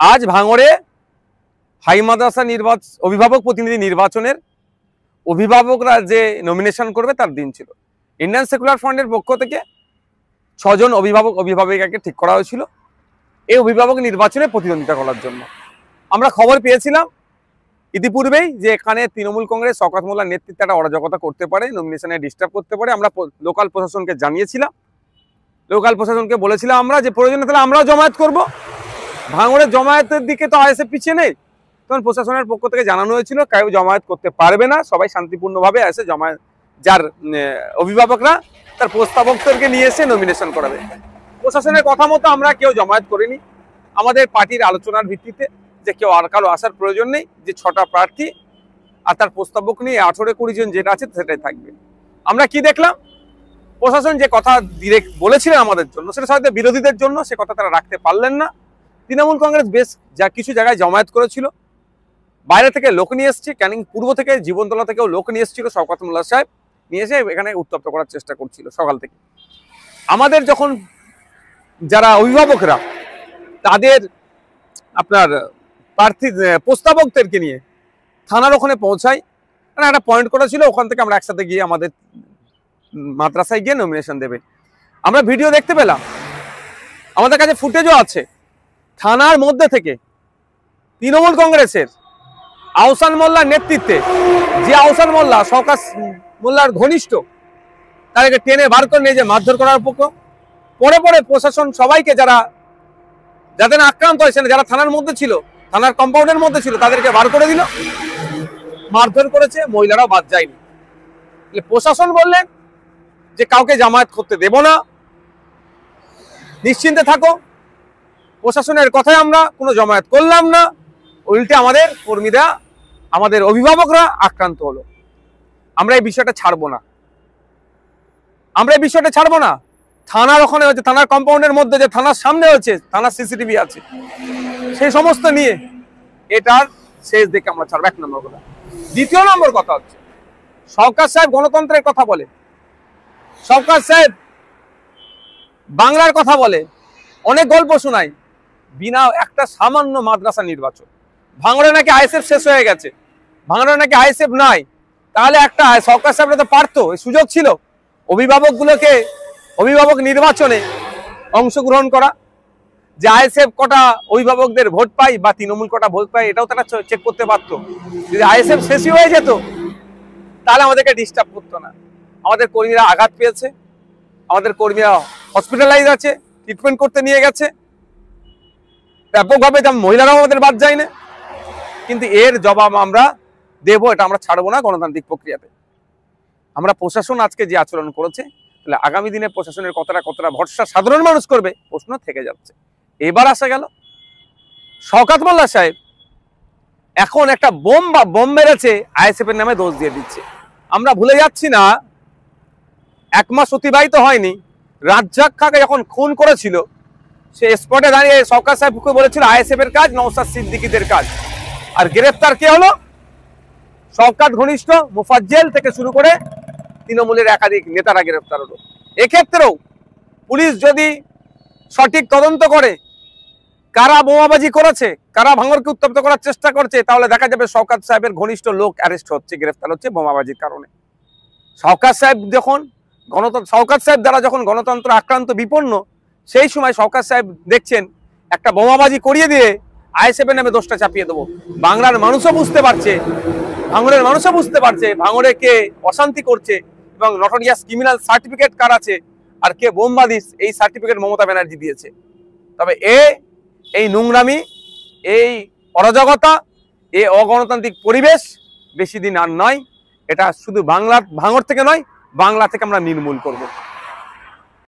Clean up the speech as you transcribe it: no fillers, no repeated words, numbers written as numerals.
আজ ভাঙড়ে হাই মাদ্রাসা অভিভাবক প্রতিনিধি নির্বাচনের অভিভাবকরা যে নমিনেশন করবে তার দিন ছিল। ইন্ডিয়ান সেকুলার ফ্রন্টের পক্ষ থেকে 6 জন অভিভাবিকাকে ঠিক করা হয়েছিল এই অভিভাবক নির্বাচনে প্রতিদ্বন্দ্বিতা করার জন্য। আমরা খবর পেয়েছিলাম ইতিপূর্বেই যে এখানে তৃণমূল কংগ্রেস শওকত মোল্লার নেতৃত্বে একটা অরাজকতা করতে পারে, নমিনেশনে ডিস্টার্ব করতে পারে। আমরা লোকাল প্রশাসনকে জানিয়েছিলাম, লোকাল প্রশাসনকে বলেছিলাম আমরা যে প্রয়োজনে তাহলে আমরাও জমায়েত করব। ভাঙড়ের জমায়েতের দিকে তো আইএসএফ পিছিয়ে নেই। তখন প্রশাসনের পক্ষ থেকে জানানো হয়েছিল কেউ জমায়েত করতে পারবে না, সবাই শান্তিপূর্ণভাবে এসে জমায়েত, যার অভিভাবকরা তার প্রস্তাবকদেরকে নিয়ে এসে নমিনেশন করাবে। প্রশাসনের কথা মতো আমরা কেউ জমায়েত করিনি। আমাদের পার্টির আলোচনার ভিত্তিতে যে কেউ আর কারো আসার প্রয়োজন নেই, যে 6টা প্রার্থী আর তার প্রস্তাবক নিয়ে 18-20 জন যেটা আছে সেটাই থাকবে। আমরা কি দেখলাম, প্রশাসন যে কথা ডিরেক্ট বলেছিলেন আমাদের জন্য, সেটা হয়তো বিরোধীদের জন্য সে কথা তারা রাখতে পারলেন না। তৃণমূল কংগ্রেস বেশ কিছু জায়গায় জমায়েত করেছিল, বাইরে থেকে লোক নিয়ে এসছে, ক্যানিং পূর্ব থেকে জীবনতলা থেকেও লোক নিয়ে এসেছিল, শওকত মোল্লা সাহেব নিয়ে এসে এখানে উত্তপ্ত করার চেষ্টা করছিল সকাল থেকে। আমাদের যখন যারা অভিভাবকরা তাদের আপনার প্রার্থী প্রস্তাবকদেরকে নিয়ে থানার ওখানে পৌঁছাই, মানে একটা পয়েন্ট করেছিল, ওখান থেকে আমরা একসাথে গিয়ে আমাদের মাদ্রাসায় গিয়ে নমিনেশন দেবে। আমরা ভিডিও দেখতে পেলাম, আমাদের কাছে ফুটেজও আছে। থানার মধ্যে থেকে তৃণমূল কংগ্রেসের আহসান মোল্লার নেতৃত্বে, যে আহসান মোল্লা শওকত মোল্লার ঘনিষ্ঠ, তাদেরকে টেনে বার করে নিয়ে যে মারধর করার পরে প্রশাসন সবাইকে যাদের আক্রান্ত হয়েছে, যারা থানার মধ্যে ছিল, থানার কম্পাউন্ডের মধ্যে ছিল, তাদেরকে বার করে দিল, মারধর করেছে, মহিলারাও বাদ যায়নি। প্রশাসন বললেন যে কাউকে জামায়াত করতে দেব না, নিশ্চিন্তে থাকো। প্রশাসনের কথায় আমরা কোনো জমায়েত করলাম না, উল্টে আমাদের কর্মীরা, আমাদের অভিভাবকরা আক্রান্ত হলো। আমরা এই বিষয়টা ছাড়বো না, আমরা এই বিষয়টা ছাড়বো না। থানার ওখানে হচ্ছে, থানার কম্পাউন্ডের মধ্যে যে থানার সামনে হচ্ছে, থানার সিসিটিভি আছে, সেই সমস্ত নিয়ে এটার শেষ দেখে আমরা ছাড়বো, 1 নম্বর কথা। 2 নম্বর কথা হচ্ছে, শওকত সাহেব গণতন্ত্রের কথা বলে, শওকত সাহেব বাংলার কথা বলে, অনেক গল্প শোনায়, বিনা একটা সামান্য মাদ্রাসা নির্বাচন। ভাঙড়ে নাকি আইএসএফ শেষ হয়ে গেছে, ভাঙড়ে নাকি আইএসএফ নাই, তাহলে একটা শওকত সাহেবরা তো পারতো, সুযোগ ছিল অভিভাবকগুলোকে অভিভাবক নির্বাচনে অংশগ্রহণ করা, যে আইএসএফ কটা অভিভাবকদের ভোট পাই বা তৃণমূল কটা ভোট পাই, এটাও তারা চেক করতে পারতো। যদি আইএসএফ শেষই হয়ে যেত তাহলে আমাদেরকে ডিস্টার্ব করতো না। আমাদের কর্মীরা আঘাত পেয়েছে, আমাদের কর্মীরা হসপিটালাইজ আছে, ট্রিটমেন্ট করতে নিয়ে গেছে ব্যাপকভাবে, যেমন মহিলারাও আমাদের বাদ যায় না। কিন্তু এর জবাব আমরা দেব, এটা আমরা ছাড়বো না গণতান্ত্রিক প্রক্রিয়াতে। আমরা প্রশাসন আজকে যে আচরণ করেছে, তাহলে আগামী দিনে প্রশাসনের কতটা ভরসা সাধারণ মানুষ করবে, প্রশ্ন থেকে যাচ্ছে। এবার আসা গেল শওকত মোল্লা সাহেব এখন একটা বোম মেরেছে, আইএসএফ এর নামে দোষ দিয়ে দিচ্ছে। আমরা ভুলে যাচ্ছি না, 1 মাস অতিবাহিত হয়নি, রাজ্জাক খাকে যখন খুন করেছিল, সে স্পটে দাঁড়িয়ে শওকত সাহেবকে বলেছিল আইএসএফ এর কাজ, নওশাদ সিদ্দিকীদের কাজ। আর গ্রেফতার কে হলো? শওকত ঘনিষ্ঠ মুফাজ্জল থেকে শুরু করে তৃণমূলের একাধিক নেতারা গ্রেফতার হলো। এক্ষেত্রেও পুলিশ যদি সঠিক তদন্ত করে কারা বোমাবাজি করেছে, কারা ভাঙড়কে উত্তপ্ত করার চেষ্টা করছে, তাহলে দেখা যাবে শওকত সাহেবের ঘনিষ্ঠ লোক অ্যারেস্ট হচ্ছে, গ্রেফতার হচ্ছে বোমাবাজির কারণে। শওকত সাহেব দ্বারা যখন গণতন্ত্র আক্রান্ত বিপন্ন, সেই সময় শওকত সাহেব দেখছেন একটা বোমাবাজি করিয়ে দিয়ে আইএসএফ এর নামে দোষটা চাপিয়ে দেবো। বাংলার মানুষও বুঝতে পারছে, ভাঙড়ের মানুষও বুঝতে পারছে ভাঙড়ে কে অশান্তি করছে এবং নটোরিয়াস ক্রিমিনাল সার্টিফিকেট কার আছে আর কে বোমবাদী, এই সার্টিফিকেট মমতা ব্যানার্জি দিয়েছে। তবে এই নোংরামি, এই অরাজকতা, এই অগণতান্ত্রিক পরিবেশ বেশি দিন আর নয়। এটা শুধু ভাঙড় থেকে নয়, বাংলা থেকে আমরা নির্মূল করব।